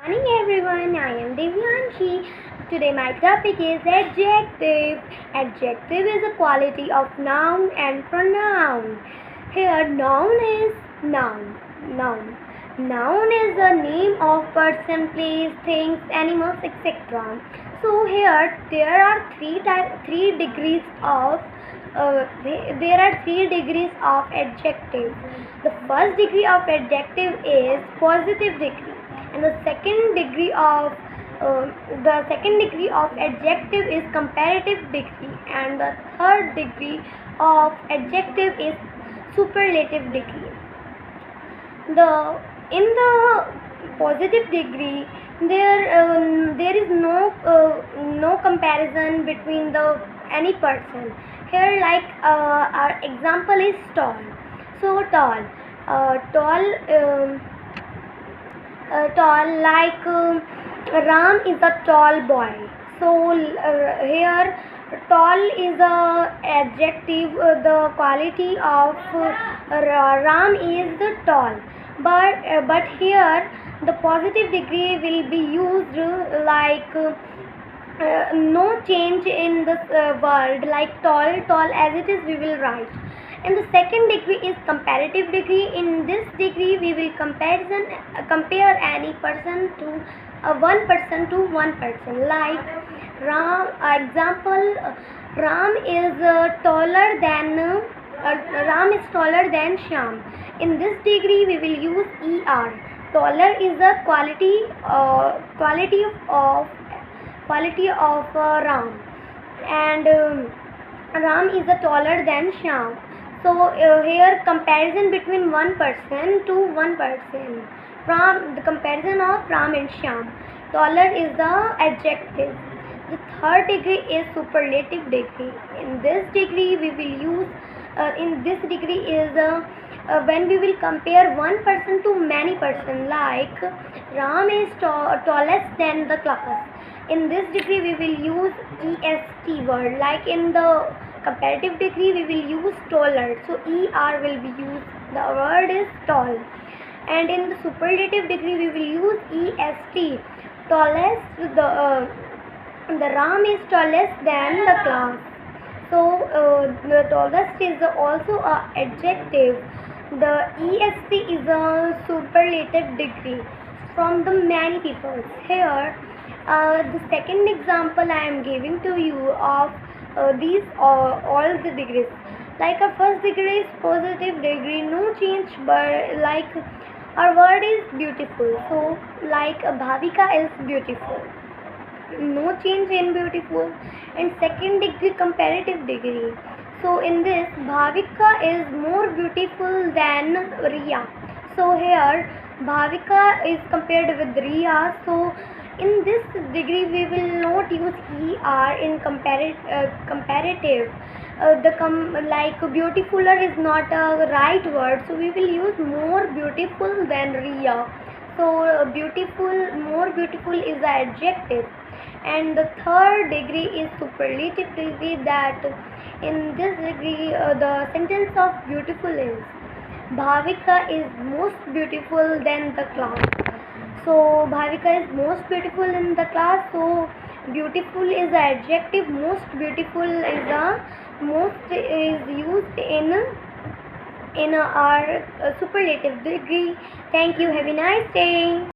Morning everyone, I am Divyanshi. Today my topic is adjective. Adjective is a quality of noun and pronoun. Here noun is noun. Noun. Noun is the name of person, place, things, animals, etc. So here there are three degrees of there are 3 degrees of adjective. The first degree of adjective is positive degree, and the second degree of adjective is comparative degree, and the third degree of adjective is superlative degree. The in the positive degree, there is no comparison between the any person. Here, like our example is tall. So tall, like Ram is a tall boy. So here tall is a adjective. The quality of Ram is tall, but here the positive degree will be used, like no change in this word, like tall as it is we will write. And the second degree is comparative degree. In this degree we will compare any person to one person to one person, like Ram. Example, Ram is Ram is taller than Shyam. In this degree we will use er. Taller is a quality of Ram, and Ram is a taller than Shyam. So here comparison between one person to one person. The comparison of Ram and Shyam. Taller is the adjective. The third degree is superlative degree. In this degree we will use. In this degree is when we will compare one person to many person, like Ram is tallest than the class. In this degree we will use est word, like in the comparative degree we will use taller, so er will be used. The word is tall. And in the superlative degree we will use est, tallest. The Ram is tallest than the class. So the tallest is also a adjective. The est is a superlative degree from the many people. Here the second example I am giving to you of these all the degrees. Like our first degree is positive degree, no change, but like our word is beautiful. So like Bhavika is beautiful, no change in beautiful. And second degree comparative degree. So in this Bhavika is more beautiful than Riya. So here Bhavika is compared with Riya. So in this degree we will not use er in comparative. Like beautifuler is not a right word, so we will use more beautiful than Riya. So more beautiful is the adjective. And the third degree is superlative degree, that in this degree the sentence of beautiful is Bhavika is most beautiful than the class. So Bhavika is most beautiful in the class. So beautiful is the adjective, most beautiful is the most is used in our superlative degree. Thank you. Have a nice day.